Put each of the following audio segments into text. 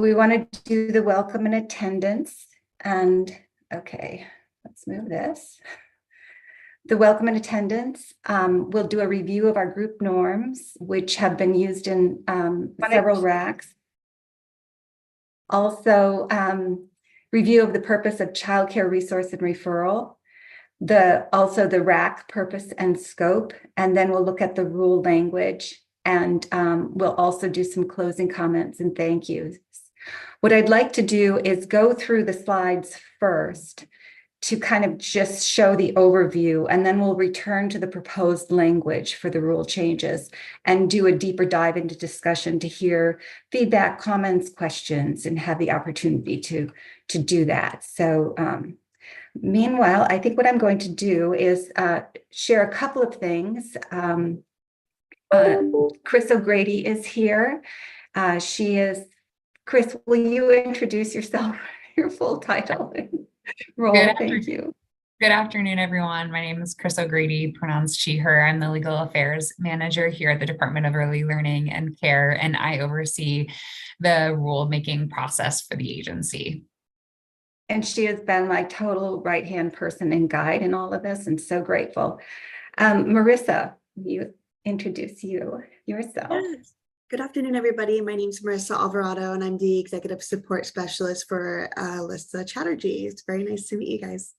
we want to do the welcome and attendance. And okay, let's move this. The welcome and attendance, we'll do a review of our group norms, which have been used in several RACs. Also, review of the purpose of childcare resource and referral, also the RAC purpose and scope, and then we'll look at the rule language, and we'll also do some closing comments and thank yous. What I'd like to do is go through the slides first to kind of just show the overview, and then we'll return to the proposed language for the rule changes and do a deeper dive into discussion to hear feedback, comments, questions, and have the opportunity to do that. So meanwhile, I think what I'm going to do is share a couple of things. Chris O'Grady is here. Chris, will you introduce yourself, your full title? Role. Thank you. Good afternoon, everyone. My name is Chris O'Grady, pronounced she, her. I'm the Legal Affairs Manager here at the Department of Early Learning and Care, and I oversee the rulemaking process for the agency. And she has been my total right-hand person and guide in all of this, and so grateful. Marissa, you introduce yourself. Yes. Good afternoon, everybody. My name is Marissa Alvarado, and I'm the Executive Support Specialist for Alyssa Chatterjee. It's very nice to meet you guys.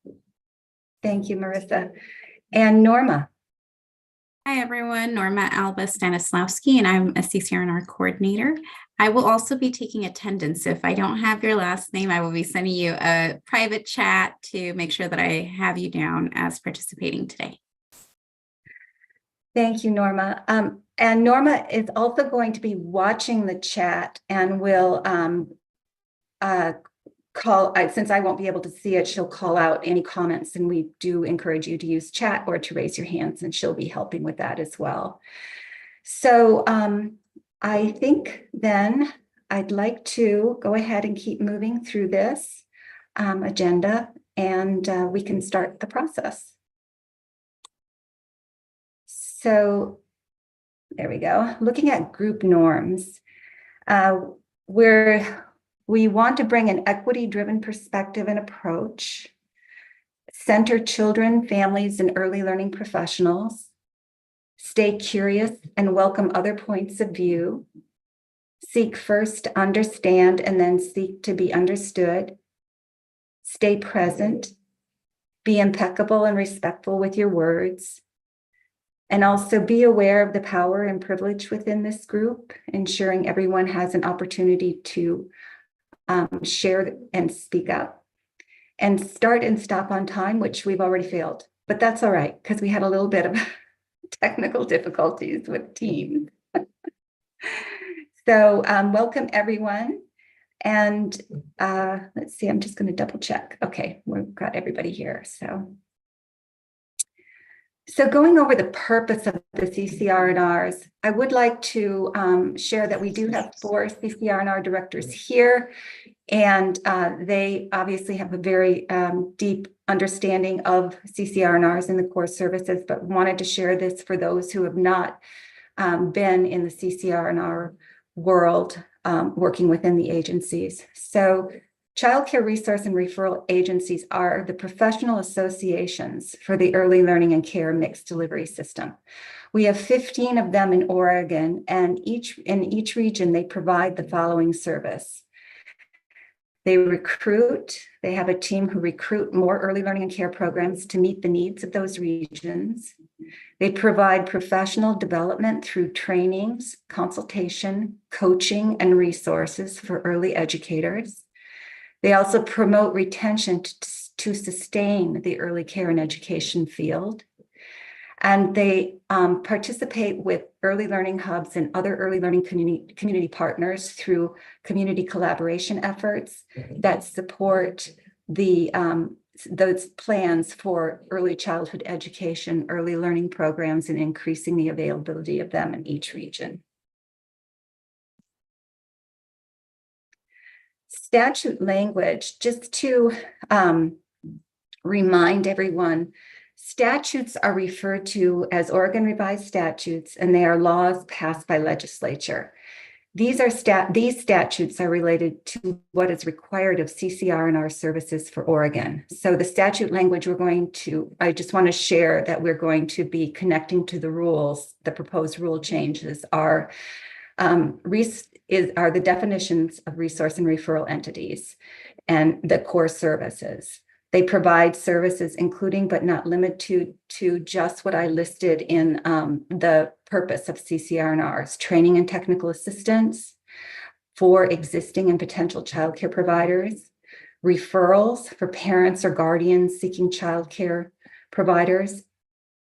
Thank you, Marissa. And Norma. Hi, everyone. Norma Alba Stanislawski, and I'm a CCR&R coordinator. I will also be taking attendance. So if I don't have your last name, I will be sending you a private chat to make sure that I have you down as participating today. Thank you, Norma. And Norma is also going to be watching the chat and will since I won't be able to see it, she'll call out any comments, and we do encourage you to use chat or to raise your hands, and she'll be helping with that as well. So I think then I'd like to go ahead and keep moving through this agenda, and we can start the process. So there we go. Looking at group norms, we want to bring an equity-driven perspective and approach, center children, families, and early learning professionals, stay curious and welcome other points of view, seek first to understand and then seek to be understood, stay present, be impeccable and respectful with your words, and also be aware of the power and privilege within this group, ensuring everyone has an opportunity to share and speak up, and start and stop on time, which we've already failed, but that's all right, because we had a little bit of technical difficulties with Teams. So welcome, everyone. And let's see, I'm just going to double check. Okay, we've got everybody here. So going over the purpose of the CCR&Rs, I would like to share that we do have 4 CCR&R directors here, and they obviously have a very deep understanding of CCR&Rs and the core services, but wanted to share this for those who have not been in the CCR&R world working within the agencies. So childcare resource and referral agencies are the professional associations for the early learning and care mixed delivery system. We have 15 of them in Oregon, and in each region, they provide the following service. They have a team who recruit more early learning and care programs to meet the needs of those regions. They provide professional development through trainings, consultation, coaching, and resources for early educators. They also promote retention to sustain the early care and education field. And they participate with early learning hubs and other early learning community partners through community collaboration efforts that support those plans for early childhood education, early learning programs, and increasing the availability of them in each region. Statute language, just to remind everyone, statutes are referred to as Oregon Revised Statutes, and they are laws passed by legislature. These statutes are related to what is required of CCR&R services for Oregon. So the statute language I just want to share that we're going to be connecting to the rules. The proposed rule changes are the definitions of resource and referral entities and the core services. They provide services including but not limited to just what I listed in the purpose of CCR&Rs: training and technical assistance for existing and potential childcare providers, referrals for parents or guardians seeking childcare providers,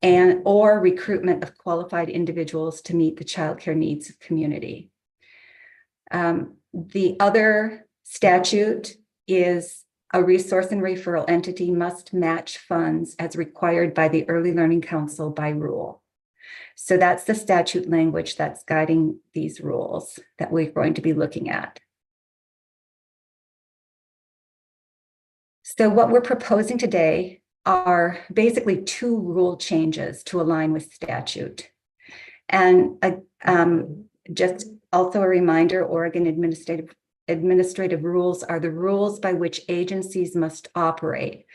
or recruitment of qualified individuals to meet the childcare needs of community. The other statute is a resource and referral entity must match funds as required by the Early Learning Council by rule. So that's the statute language that's guiding these rules that we're going to be looking at. So what we're proposing today are basically 2 rule changes to align with statute. And just also a reminder, Oregon administrative rules are the rules by which agencies must operate.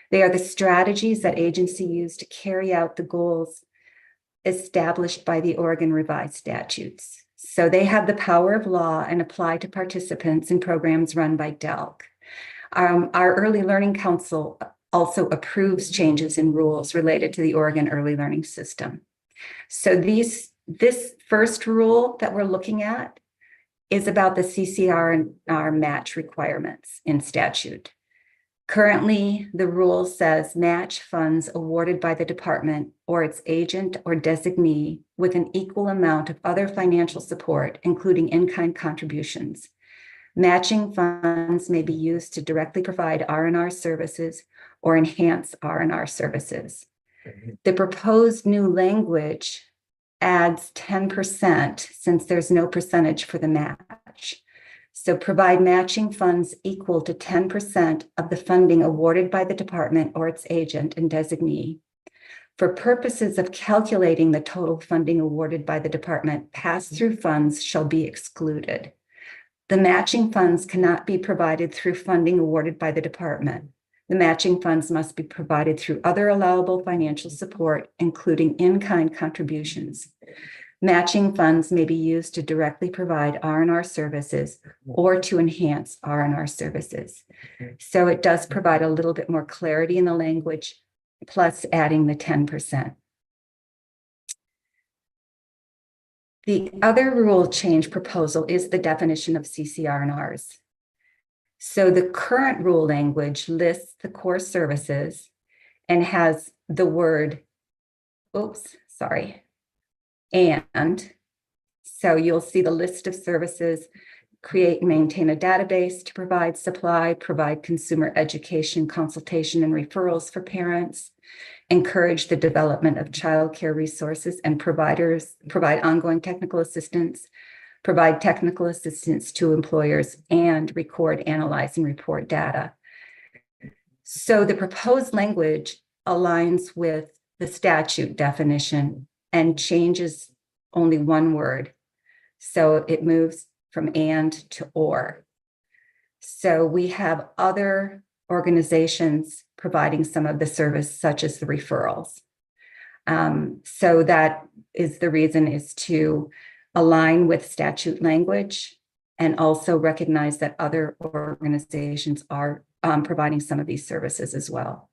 They are the strategies that agencies use to carry out the goals established by the Oregon revised statutes. So they have the power of law and apply to participants in programs run by DELC. Our Early Learning Council also approves changes in rules related to the Oregon Early Learning System. So this first rule that we're looking at is about the CCR&R match requirements in statute. Currently, the rule says match funds awarded by the department or its agent or designee with an equal amount of other financial support, including in-kind contributions. Matching funds may be used to directly provide R&R services or enhance R&R services. The proposed new language adds 10% since there's no percentage for the match. So provide matching funds equal to 10% of the funding awarded by the department or its agent and designee. For purposes of calculating the total funding awarded by the department, pass-through funds shall be excluded. The matching funds cannot be provided through funding awarded by the department. The matching funds must be provided through other allowable financial support, including in-kind contributions. Matching funds may be used to directly provide R&R services or to enhance R&R services. So it does provide a little bit more clarity in the language, plus adding the 10%. The other rule change proposal is the definition of CCR&Rs. So the current rule language lists the core services and has the word, and. So you'll see the list of services: create and maintain a database to provide supply, provide consumer education, consultation, and referrals for parents, encourage the development of childcare resources and providers, provide ongoing technical assistance, provide technical assistance to employers, and record, analyze, and report data. So the proposed language aligns with the statute definition and changes only one word. So it moves from and to or. So we have other organizations providing some of the service, such as the referrals. So that is the reason, is to align with statute language and also recognize that other organizations are providing some of these services as well.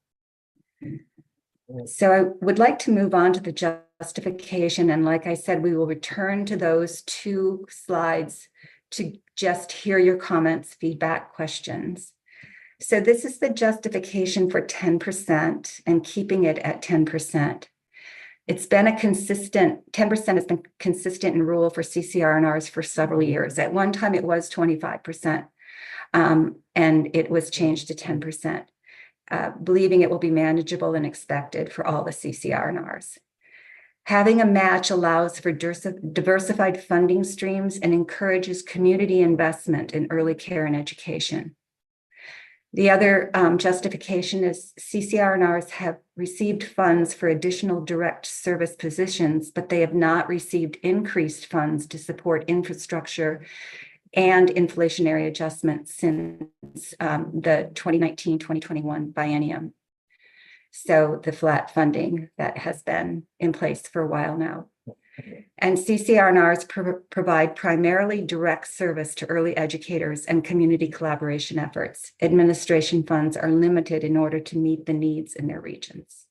So I would like to move on to the justification. And like I said, we will return to those 2 slides to just hear your comments, feedback, questions. So this is the justification for 10% and keeping it at 10%. It's been a consistent, 10% has been consistent in rule for CCR&Rs for several years. At one time it was 25%, and it was changed to 10%, believing it will be manageable and expected for all the CCR&Rs. Having a match allows for diversified funding streams and encourages community investment in early care and education. The other justification is CCR&Rs have received funds for additional direct service positions, but they have not received increased funds to support infrastructure and inflationary adjustments since the 2019-2021 biennium. So the flat funding that has been in place for a while now. And CCR&Rs provide primarily direct service to early educators and community collaboration efforts. Administration funds are limited in order to meet the needs in their regions.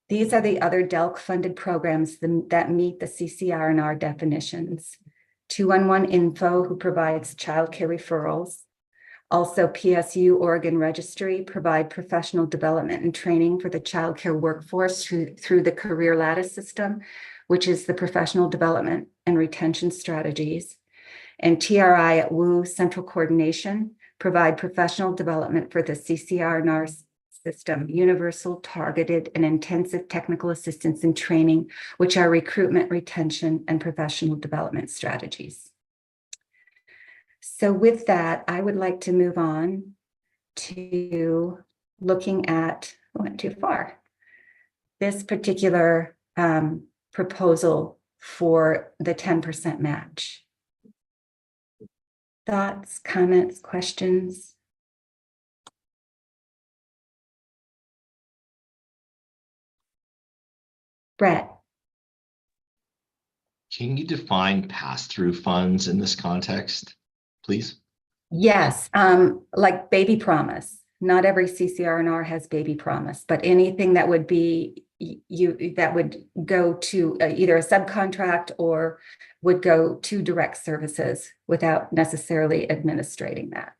These are the other DELC-funded programs that meet the CCR&R definitions. 211 Info, who provides childcare referrals. Also, PSU Oregon Registry provide professional development and training for the childcare workforce through the Career Lattice system, which is the professional development and retention strategies. And TRI at WU Central Coordination provide professional development for the CCR&R system, universal, targeted, and intensive technical assistance and training, which are recruitment, retention, and professional development strategies. So with that, I would like to move on to looking at, I went too far, this particular proposal for the 10% match. Thoughts, comments, questions? Brett. Can you define pass-through funds in this context, please? Yes, like baby promise. Not every CCR&R has baby promise, but anything that would be that would go to either a subcontract or would go to direct services without necessarily administrating that.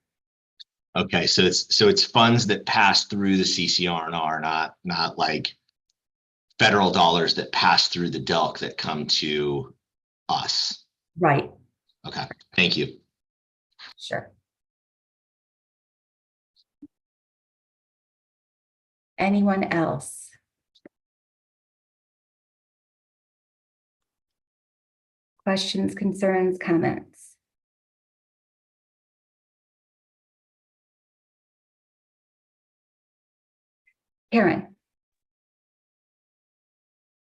Okay, so it's funds that pass through the CCR&R, not like federal dollars that pass through the DELC that come to us. Right. Okay, thank you. Sure. Anyone else? Questions, concerns, comments? Karen.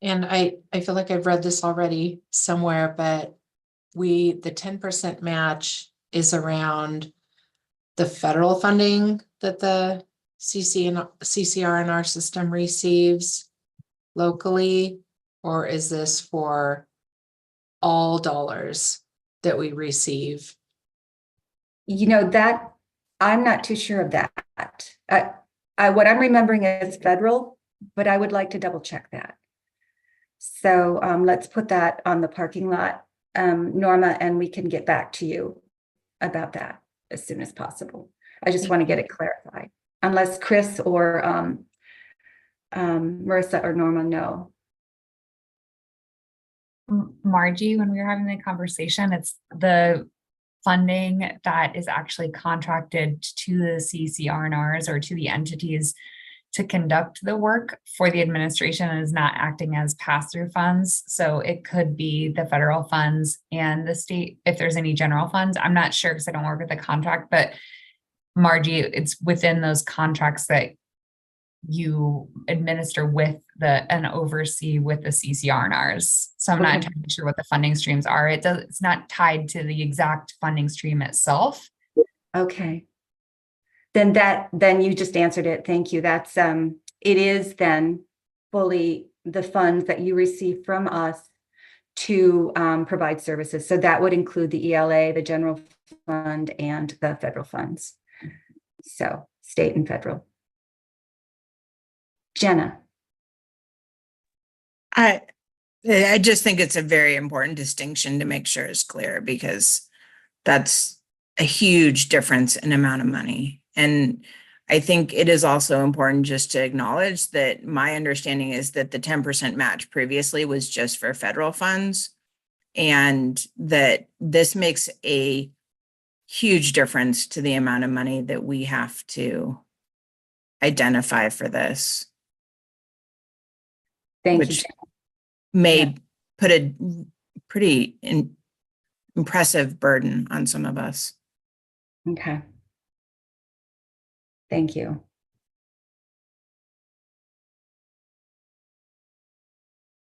And I feel like I've read this already somewhere, but the 10% match is around the federal funding that the CCR&R system receives locally, or is this for all dollars that we receive? You know, that I'm not too sure of that. What I'm remembering is federal, but I would like to double check that. So let's put that on the parking lot, Norma, and we can get back to you about that as soon as possible. I just want to get it clarified, unless Chris or Marissa or Norma know. Margie, when we were having the conversation, it's the funding that is actually contracted to the CCR&Rs or to the entities to conduct the work for the administration is not acting as pass-through funds. So it could be the federal funds and the state, if there's any general funds. I'm not sure because I don't work with the contract, but Margie, it's within those contracts that you administer with and oversee with the CCR&Rs. So I'm not entirely sure what the funding streams are. It's not tied to the exact funding stream itself. Okay. Then you just answered it. Thank you. That's it is then fully the funds that you receive from us to provide services. So that would include the ELA, the general fund, and the federal funds. So state and federal. Jenna. I just think it's a very important distinction to make sure is clear, because that's a huge difference in amount of money. And I think it is also important just to acknowledge that my understanding is that the 10% match previously was just for federal funds, and that this makes a huge difference to the amount of money that we have to identify for this. Thank which you. may put a pretty impressive burden on some of us. Okay. Thank you.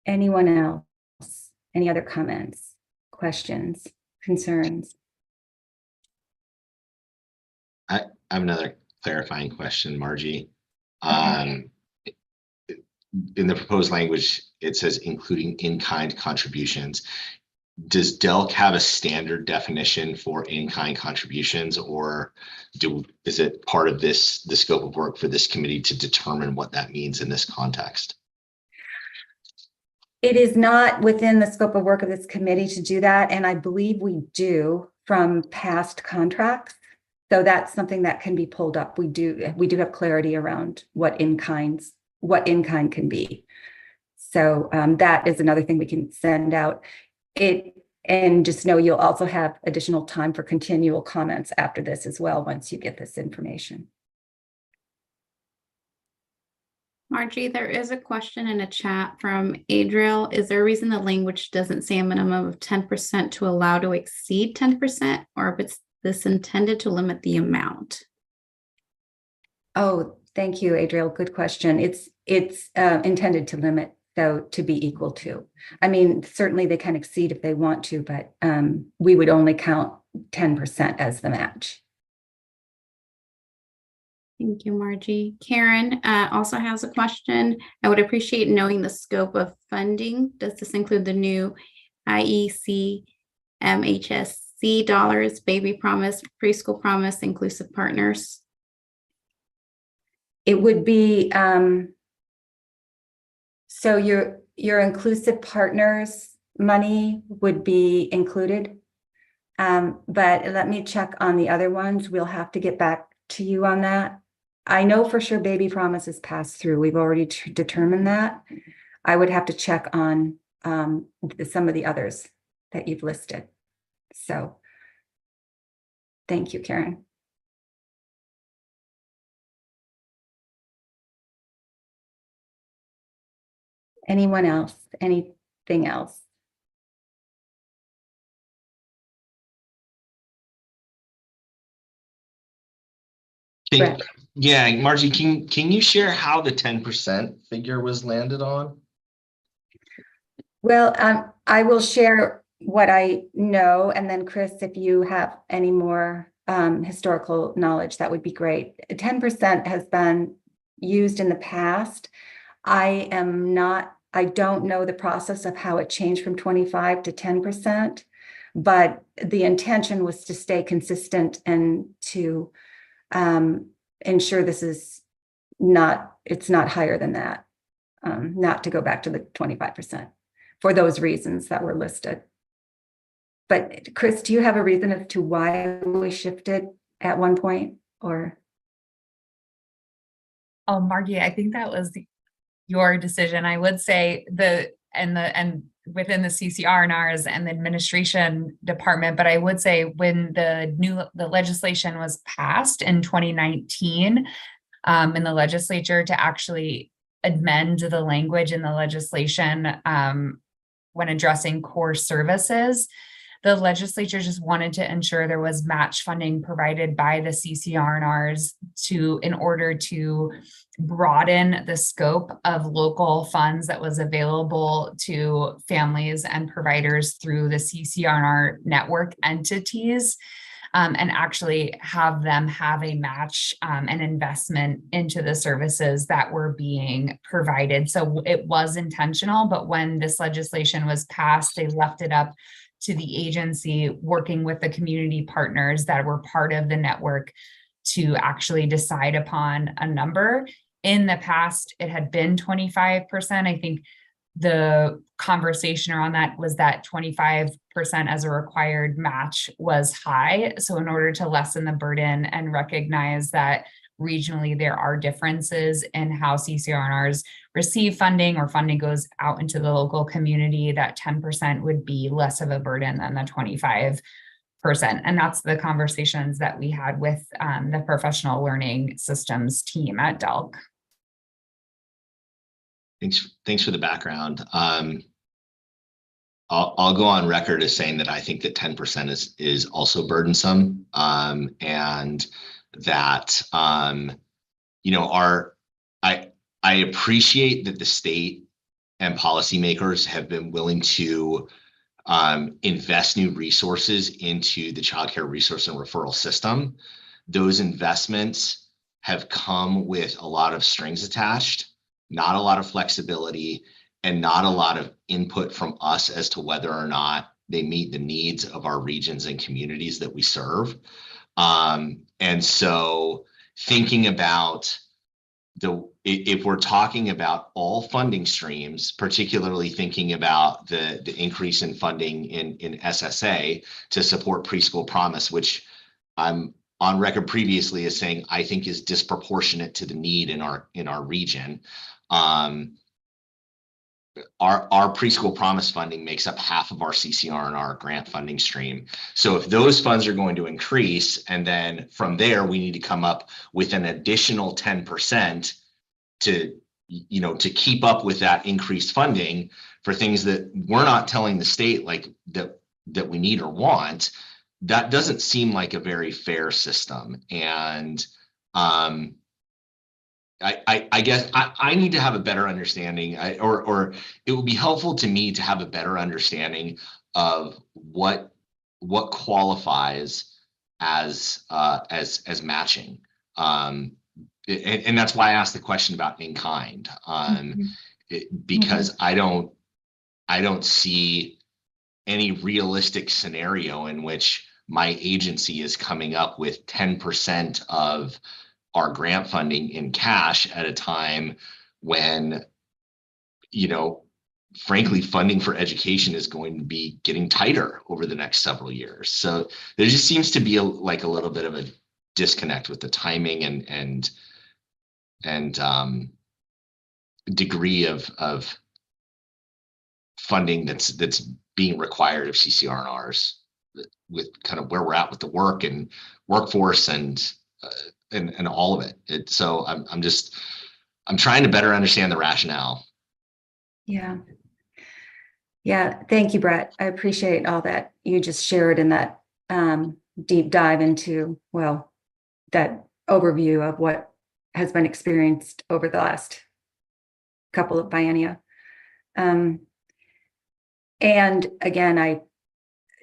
Anyone else? Any other comments, questions, concerns? I have another clarifying question, Margie. Okay. In the proposed language, it says including in-kind contributions. Does DELC have a standard definition for in-kind contributions, or is it part of the scope of work for this committee to determine what that means in this context? It is not within the scope of work of this committee to do that, and I believe we do from past contracts. So that's something that can be pulled up. We do have clarity around what in-kind can be. So that is another thing we can send out. And just know you'll also have additional time for continual comments after this as well, once you get this information. Margie, there is a question in a chat from Adriel. Is there a reason the language doesn't say a minimum of 10% to allow to exceed 10%, or if it's this intended to limit the amount? Oh, thank you, Adriel. Good question. It's intended to limit, though, to be equal to. I mean, certainly they can exceed if they want to, but we would only count 10% as the match. Thank you, Margie. Karen also has a question. I would appreciate knowing the scope of funding. Does this include the new IEC, MHSC dollars, Baby Promise, Preschool Promise, Inclusive Partners? It would be, so your Inclusive Partners money would be included. But let me check on the other ones. We'll have to get back to you on that. I know for sure Baby Promise is passed through. We've already determined that. I would have to check on some of the others that you've listed. So thank you, Karen. Anyone else? Anything else? Brett. Yeah, Margie, can you share how the 10% figure was landed on? Well, I will share what I know, and then Chris, if you have any more historical knowledge, that would be great. 10% has been used in the past. I don't know the process of how it changed from 25 to 10%, but the intention was to stay consistent and to ensure this is it's not higher than that, not to go back to the 25% for those reasons that were listed. But Chris, do you have a reason as to why we shifted at one point, or? Oh, Margie, I think that was your decision. I would say and within the CCR&Rs and the administration department, but I would say when the legislation was passed in 2019 in the legislature to actually amend the language in the legislation when addressing core services, the legislature just wanted to ensure there was match funding provided by the CCR&Rs in order to broaden the scope of local funds that was available to families and providers through the CCR&R network entities, and actually have them have a match and investment into the services that were being provided. So it was intentional, but when this legislation was passed, they left it up to the agency working with the community partners that were part of the network to actually decide upon a number. In the past, it had been 25%. I think the conversation around that was that 25% as a required match was high. So in order to lessen the burden and recognize that regionally there are differences in how CCR&Rs receive funding or funding goes out into the local community, that 10% would be less of a burden than the 25%. And that's the conversations that we had with the professional learning systems team at DELC. Thanks for the background. I'll go on record as saying that I think that 10% is also burdensome, and that you know, I appreciate that the state and policymakers have been willing to invest new resources into the child care resource and referral system. Those investments have come with a lot of strings attached, not a lot of flexibility, and not a lot of input from us as to whether or not they meet the needs of our regions and communities that we serve. And so thinking about if we're talking about all funding streams, particularly thinking about the increase in funding in SSA to support preschool promise, which I'm on record previously as saying I think is disproportionate to the need in our region. Our preschool promise funding makes up half of our CCR&R grant funding stream. So if those funds are going to increase, and then from there, we need to come up with an additional 10% to, you know, to keep up with that increased funding for things that we're not telling the state like that we need or want, that doesn't seem like a very fair system. And I guess I need to have a better understanding, or it would be helpful to me to have a better understanding of what qualifies as matching, and that's why I asked the question about in kind, because I don't see any realistic scenario in which my agency is coming up with 10% of our grant funding in cash at a time when, you know, frankly, funding for education is going to be getting tighter over the next several years. So there just seems to be like a little bit of a disconnect with the timing and degree of funding that's being required of CCR&Rs with kind of where we're at with the work and workforce and all of it. So I'm trying to better understand the rationale. Yeah. Yeah. Thank you, Brett. I appreciate all that you just shared in that deep dive into, well, that overview of what has been experienced over the last couple of biennia. And again,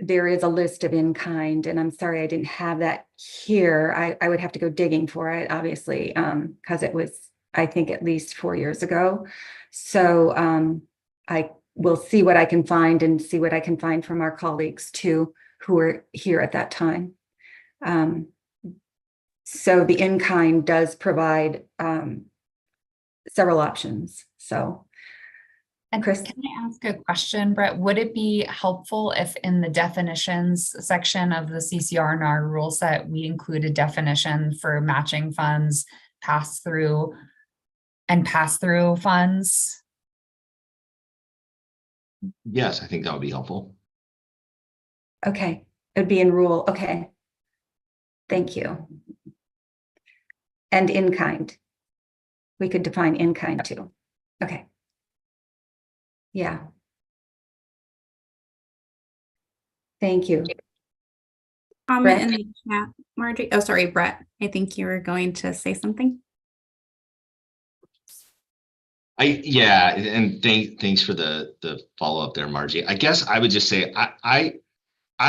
there is a list of in kind, and I'm sorry I didn't have that here. I would have to go digging for it, obviously, because it was, I think, at least 4 years ago. So I will see what I can find and see what I can find from our colleagues too, who were here at that time. So the in kind does provide several options. So. And Chris? Can I ask a question, Brett? Would it be helpful if in the definitions section of the CCR&R rule set, we include a definition for matching funds, pass-through funds? Yes, I think that would be helpful. Okay, it would be in rule. Okay. Thank you. And in kind. We could define in kind too. Okay. Yeah. Thank you. Comment in the chat, Margie. Oh, sorry, Brett. I think you were going to say something. Yeah, and thanks for the follow-up there, Margie. I guess I would just say I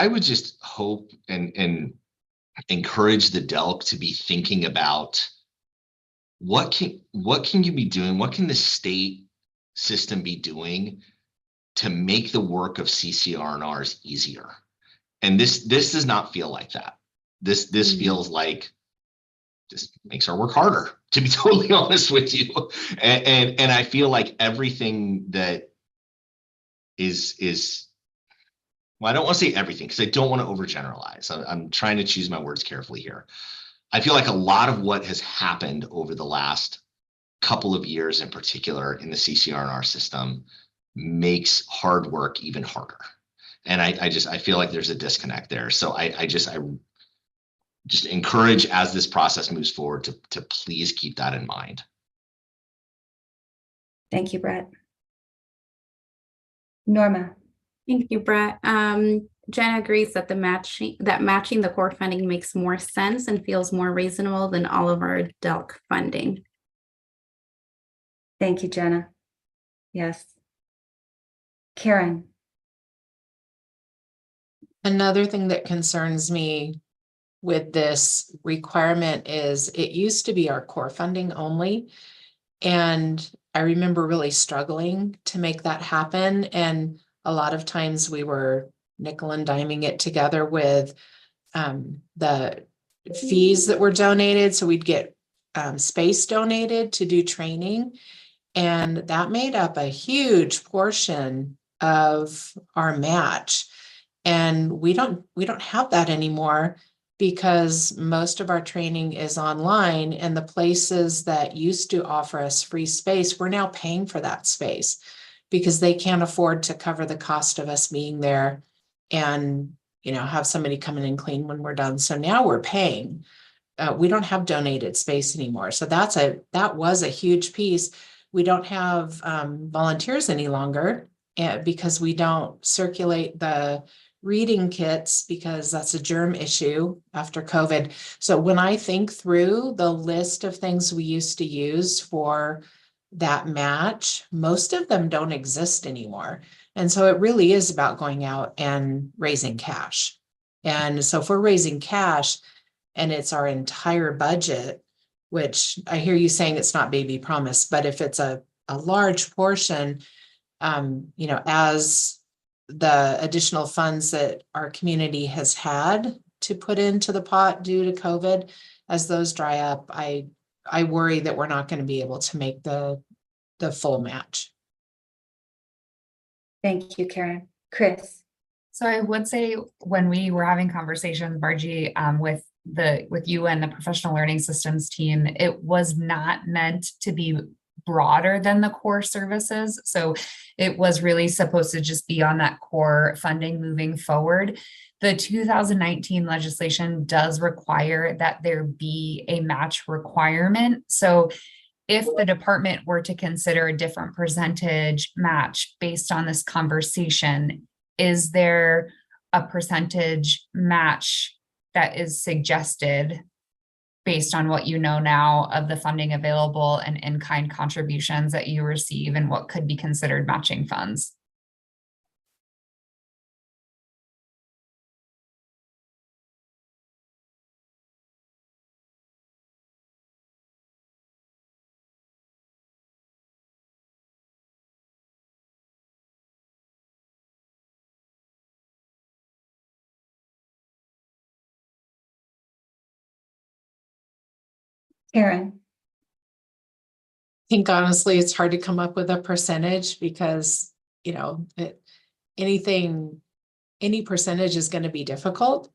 would just hope and encourage the DELC to be thinking about what can you be doing? What can the state system be doing to make the work of CCR&Rs easier? And this does not feel like that. This feels like just makes our work harder, to be totally honest with you. And I feel like everything that is well, I don't want to say everything because I don't want to overgeneralize. I'm trying to choose my words carefully here. I feel like a lot of what has happened over the last couple of years in particular in the CCR&R system makes hard work even harder. And I feel like there's a disconnect there. So I just encourage, as this process moves forward, to please keep that in mind. Thank you, Brett. Norma. Thank you, Brett. Jen agrees that matching the core funding makes more sense and feels more reasonable than all of our DELC funding. Thank you, Jenna. Yes. Karen. Another thing that concerns me with this requirement is it used to be our core funding only. And I remember really struggling to make that happen. And a lot of times we were nickel and diming it together with the fees that were donated. So we'd get space donated to do training. And that made up a huge portion of our match. And we don't have that anymore because most of our training is online, and the places that used to offer us free space, we're now paying for that space because they can't afford to cover the cost of us being there and, have somebody come in and clean when we're done. So now we're paying. We don't have donated space anymore. So that was a huge piece. We don't have volunteers any longer because we don't circulate the reading kits because that's a germ issue after COVID. So when I think through the list of things we used to use for that match, most of them don't exist anymore. And so it really is about going out and raising cash. And so if we're raising cash and it's our entire budget, which I hear you saying it's not baby promise, but if it's a large portion, as the additional funds that our community has had to put into the pot due to COVID, as those dry up, I worry that we're not going to be able to make the full match. Thank you, Karen. Chris. So I would say when we were having conversations, Margie, with you and the professional learning systems team, it was not meant to be broader than the core services. So it was really supposed to just be on that core funding moving forward. The 2019 legislation does require that there be a match requirement. So if the department were to consider a different percentage match based on this conversation, is there a percentage match that is suggested based on what you know now of the funding available and in-kind contributions that you receive and what could be considered matching funds? Karen. I think honestly, it's hard to come up with a percentage because, any percentage is going to be difficult.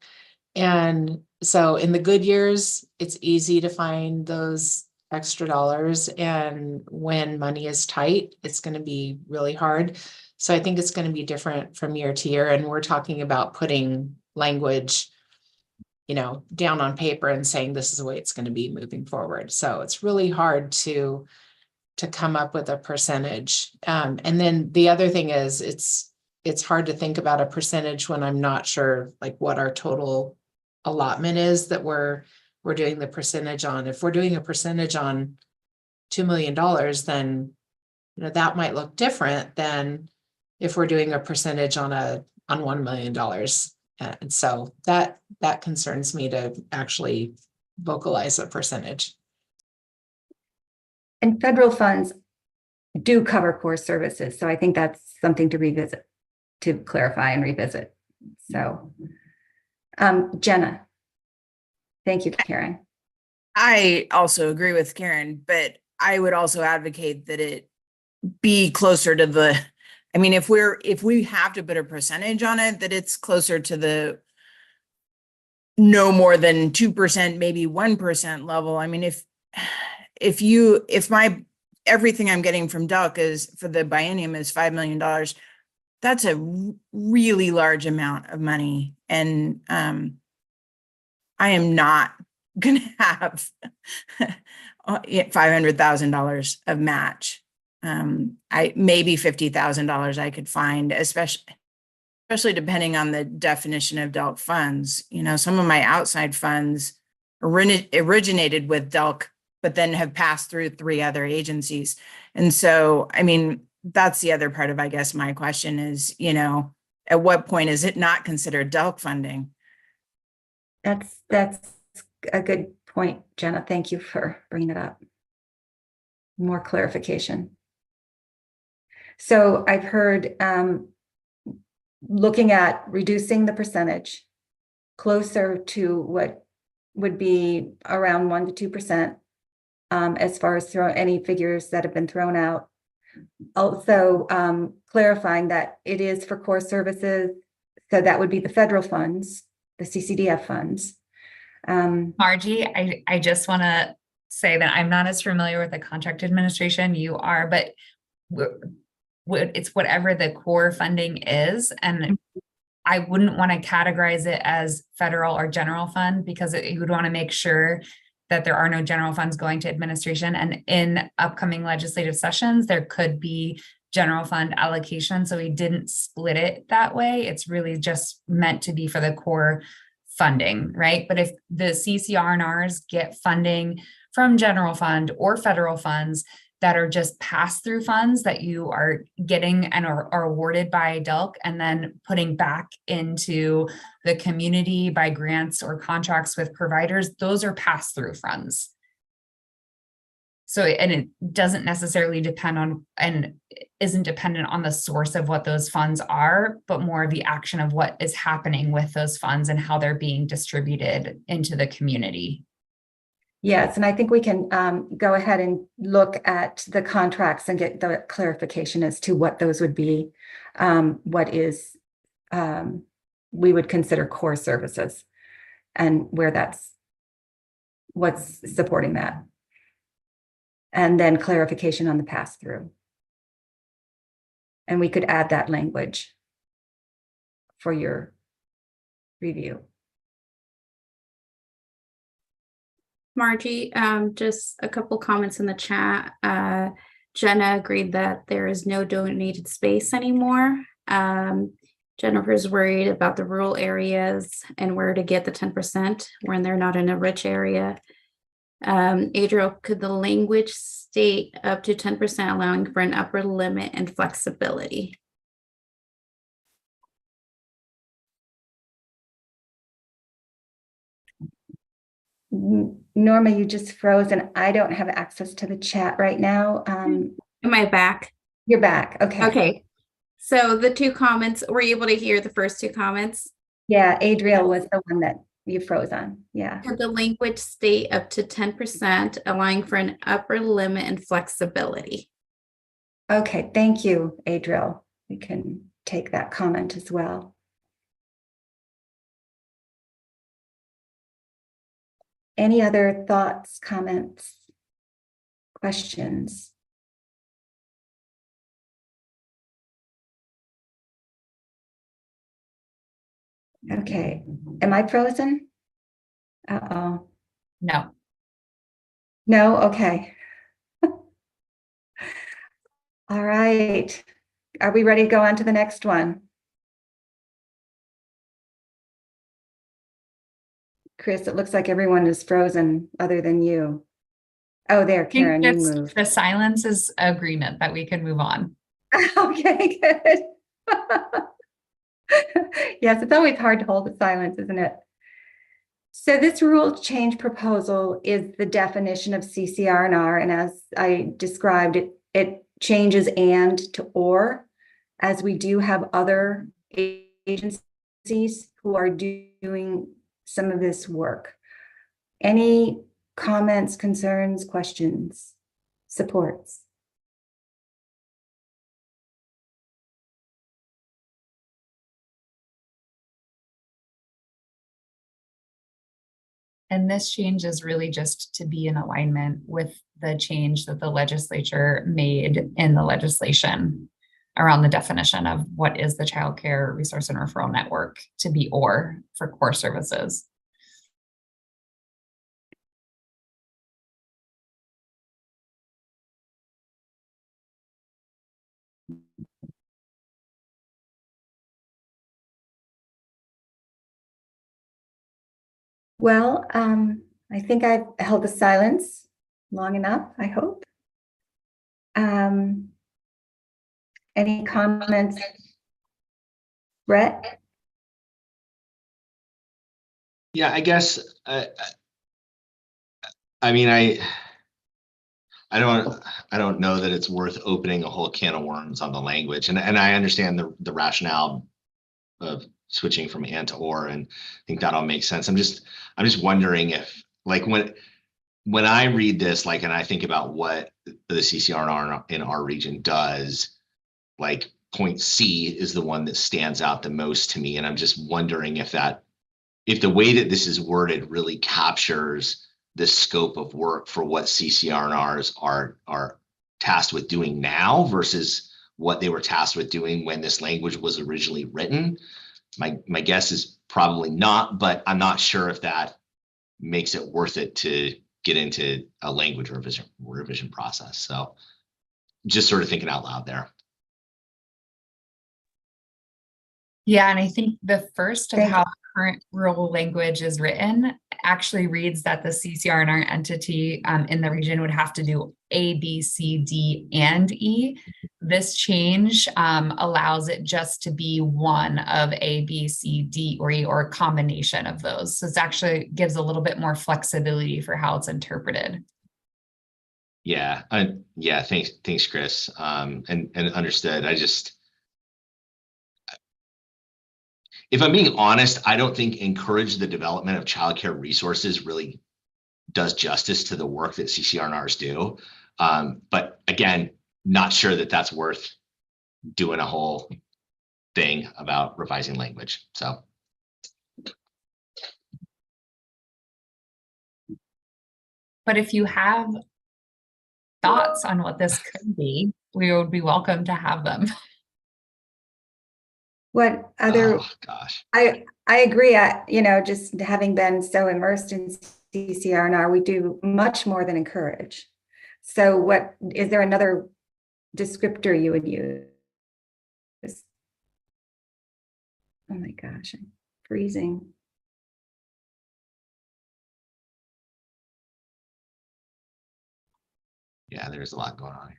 And so in the good years, it's easy to find those extra dollars. And when money is tight, it's going to be really hard. So I think it's going to be different from year to year. And we're talking about putting language, down on paper and saying this is the way it's going to be moving forward. So it's really hard to come up with a percentage. And then the other thing is it's hard to think about a percentage when I'm not sure like what our total allotment is that we're doing the percentage on. If we're doing a percentage on $2 million, then that might look different than if we're doing a percentage on $1 million. And so that concerns me to actually vocalize a percentage. And federal funds do cover core services. So I think that's something to revisit, to clarify and revisit. So, Jenna. Thank you, Karen. I also agree with Karen, but I would also advocate that it be closer to if we have to put a percentage on it, that it's closer to the no more than 2%, maybe 1% level. I mean, if everything I'm getting from DELC is for the biennium is $5 million, that's a really large amount of money. And I am not going to have $500,000 of match. Maybe $50,000 I could find, especially especially depending on the definition of DELC funds. You know, some of my outside funds originated with DELC, but then have passed through 3 other agencies. And so, I mean, that's the other part of, I guess, my question is, you know, at what point is it not considered DELC funding? That's a good point, Jenna. Thank you for bringing it up. More clarification. So I've heard looking at reducing the percentage closer to what would be around 1 to 2%, as far as any figures that have been thrown out. Also, clarifying that it is for core services, so that would be the federal funds, the CCDF funds. Margie, I just want to say that I'm not as familiar with the contract administration you are, but it's whatever the core funding is. And I wouldn't want to categorize it as federal or general fund, because you would want to make sure that there are no general funds going to administration. And in upcoming legislative sessions, there could be general fund allocation. So we didn't split it that way. It's really just meant to be for the core funding, right? But if the CCR&Rs get funding from general fund or federal funds that are just pass-through funds that you are getting and are awarded by DELC and then putting back into the community by grants or contracts with providers, those are pass-through funds. So, and it doesn't necessarily depend on, and isn't dependent on the source of what those funds are, but more of the action of what is happening with those funds and how they're being distributed into the community. Yes, and I think we can go ahead and look at the contracts and get the clarification as to what those would be, what is we would consider core services, and where what's supporting that. And then clarification on the pass-through. And we could add that language for your review. Margie, just a couple comments in the chat. Jenna agreed that there is no donated space anymore. Jennifer's worried about the rural areas and where to get the 10% when they're not in a rich area. Adriel, could the language state up to 10%, allowing for an upper limit and flexibility? Norma, you just froze and I don't have access to the chat right now. Am I back? You're back. Okay. Okay. So the 2 comments, were you able to hear the first 2 comments? Yeah, Adriel was the one that you froze on. Yeah. Could the language state up to 10%, allowing for an upper limit and flexibility? Okay, thank you, Adriel. We can take that comment as well. Any other thoughts, comments, questions? Okay, am I frozen? Uh-oh. No. No, okay. All right. Are we ready to go on to the next one? Chris, it looks like everyone is frozen other than you. Oh, there, Karen, you moved. The silence is agreement that we can move on. Okay, good. Yes, it's always hard to hold the silence, isn't it? So this rule change proposal is the definition of CCR&R, and as I described it, it changes and to or, as we do have other agencies who are doing some of this work. Any comments, concerns, questions, supports? And this change is really just to be in alignment with the change that the legislature made in the legislation around the definition of what is the child care resource and referral network to be or for core services. Well, I think I've held the silence long enough, I hope. Any comments? Brett? Yeah, I guess, I mean, I don't know that it's worth opening a whole can of worms on the language, and I understand the rationale of switching from and to or, and I think that all makes sense. I'm just wondering if, like, when I read this, like, and I think about what the CCR&R in our region does, like point C is the one that stands out the most to me, and I'm just wondering if the way that this is worded really captures the scope of work for what CCR&Rs are tasked with doing now versus what they were tasked with doing when this language was originally written. My guess is probably not, but I'm not sure if that makes it worth it to get into a language revision process. So just sort of thinking out loud there. Yeah, and I think the first of Thank how current rule language is written actually reads that the CCR&R entity in the region would have to do A, B, C, D, and E. This change allows it just to be one of A, B, C, D, or E, or a combination of those. So it actually gives a little bit more flexibility for how it's interpreted. Yeah, yeah, thanks, Chris. And understood. If I'm being honest, I don't think encourage the development of childcare resources really does justice to the work that CCR&Rs do. But again, not sure that that's worth doing a whole thing about revising language. So. But if you have thoughts on what this could be, we would be welcome to have them. What other, Oh, gosh. I agree. Just having been so immersed in CCR&R, we do much more than encourage. So what, is there another descriptor you would use? Oh my gosh, I'm freezing. Yeah, there's a lot going on here.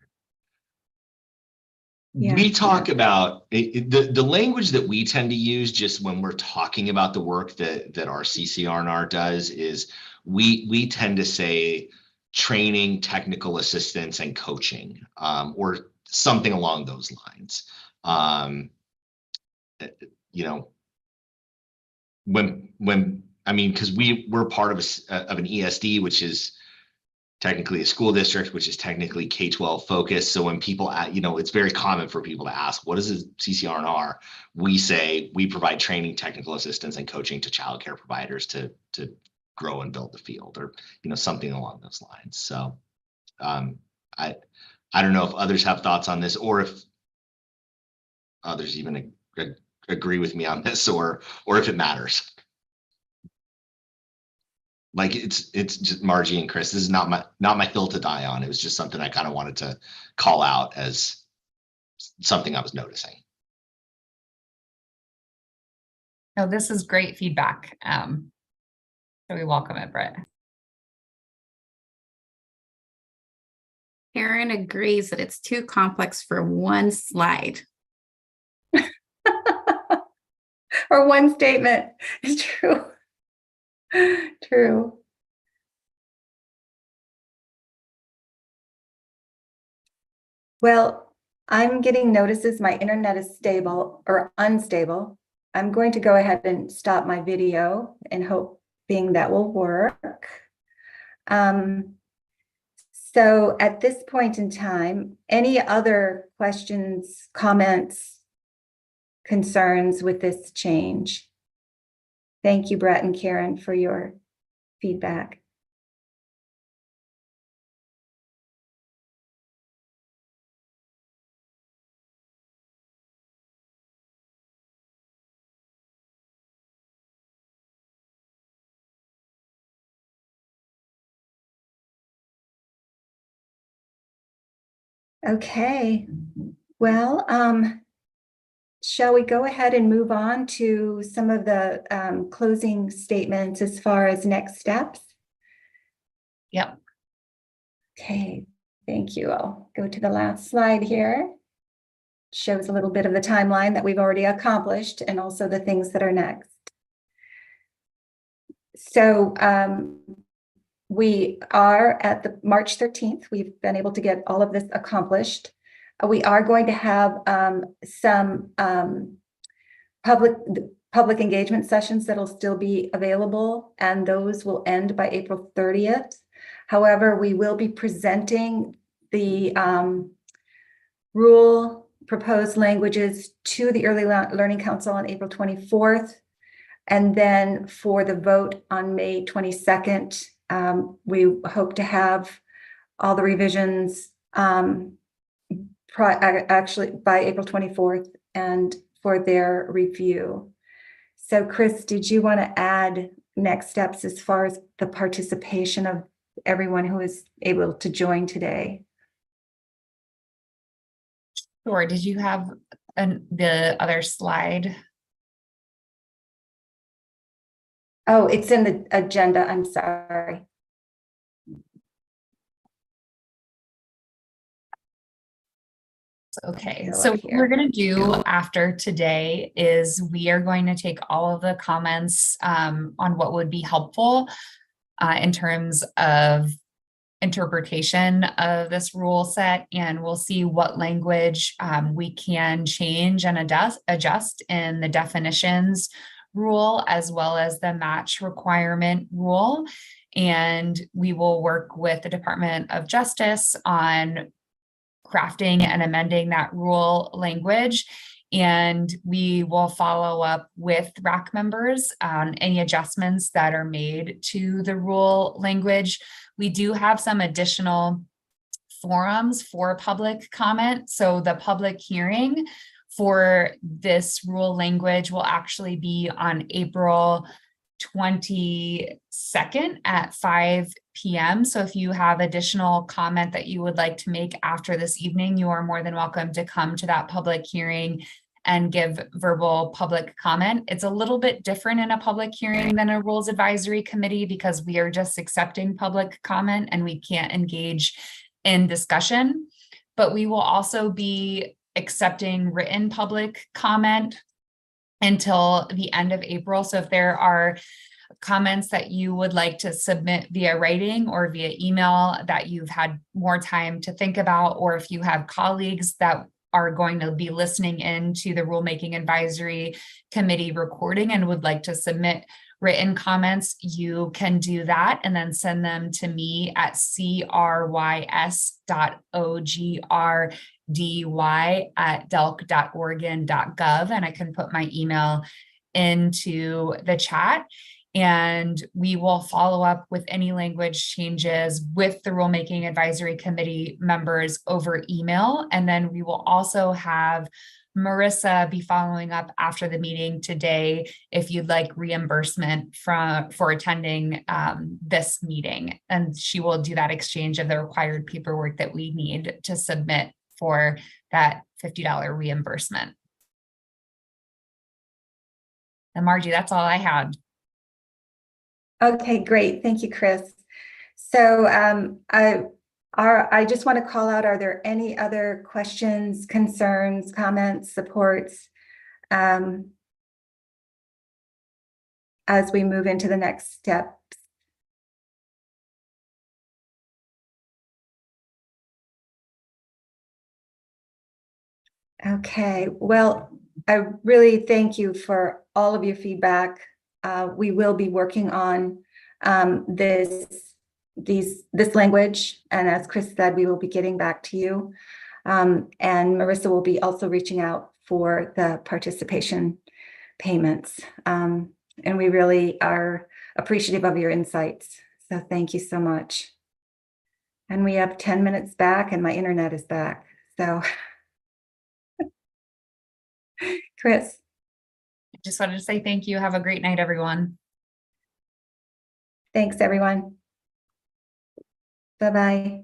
Yeah, We talk about the language that we tend to use just when we're talking about the work that our CCR&R does is we tend to say training, technical assistance, and coaching, or something along those lines. When I mean, because we're part of an ESD, which is technically a school district, which is technically K-12 focused. So when people, it's very common for people to ask, what is a CCR&R? We say we provide training, technical assistance, and coaching to childcare providers to grow and build the field, or something along those lines. So I don't know if others have thoughts on this, or if others even agree with me on this, or if it matters. Like it's just Margie and Chris. This is not my hill to die on. It was just something I kind of wanted to call out as something I was noticing. No, this is great feedback. So we welcome it, Brett. Karen agrees that it's too complex for one slide. or one statement. It's true. True. Well, I'm getting notices my internet is stable or unstable. I'm going to go ahead and stop my video and hoping that will work. So at this point in time, any other questions, comments, concerns with this change? Thank you, Brett and Karen, for your feedback. Okay, well, shall we go ahead and move on to some of the closing statements as far as next steps? Yep. Okay, thank you. I'll go to the last slide here. Shows a little bit of the timeline that we've already accomplished and also the things that are next. So we are at the March 13th. We've been able to get all of this accomplished. We are going to have some public engagement sessions that'll still be available, and those will end by April 30th. However, we will be presenting the rule proposed languages to the Early Learning Council on April 24th. And then for the vote on May 22nd, we hope to have all the revisions actually by April 24th and for their review. So Chris, did you want to add next steps as far as the participation of everyone who is able to join today? Sure. Did you have the other slide? Oh, it's in the agenda. I'm sorry. Okay, Go so up what we're here. going to do after today is we are going to take all of the comments on what would be helpful in terms of interpretation of this rule set, and we'll see what language we can change and adjust in the definitions rule as well as the match requirement rule. And we will work with the Department of Justice on crafting and amending that rule language. And we will follow up with RAC members on any adjustments that are made to the rule language. We do have some additional forums for public comment. So the public hearing for this rule language will actually be on April 22nd at 5 p.m. So if you have additional comment that you would like to make after this evening, you are more than welcome to come to that public hearing and give verbal public comment. It's a little bit different in a public hearing than a rules advisory committee because we are just accepting public comment and we can't engage in discussion. But we will also be accepting written public comment until the end of April. So if there are comments that you would like to submit via writing or via email that you've had more time to think about, or if you have colleagues that are going to be listening in to the Rulemaking Advisory Committee recording and would like to submit written comments, you can do that and then send them to me at crys.ogrdy@delc.oregon.gov, and I can put my email into the chat. And we will follow up with any language changes with the Rulemaking Advisory Committee members over email. And then we will also have Marissa be following up after the meeting today if you'd like reimbursement for attending this meeting. And she will do that exchange of the required paperwork that we need to submit for that $50 reimbursement. And Margie, that's all I had. Okay, great. Thank you, Chris. So I just want to call out, are there any other questions, concerns, comments, supports as we move into the next step? Okay, well, I really thank you for all of your feedback. We will be working on this language, and as Chris said, we will be getting back to you. And Marissa will be also reaching out for the participation payments. And we really are appreciative of your insights. So thank you so much. And we have 10 minutes back and my internet is back. So Chris. I just wanted to say thank you. Have a great night, everyone. Thanks, everyone. Bye-bye.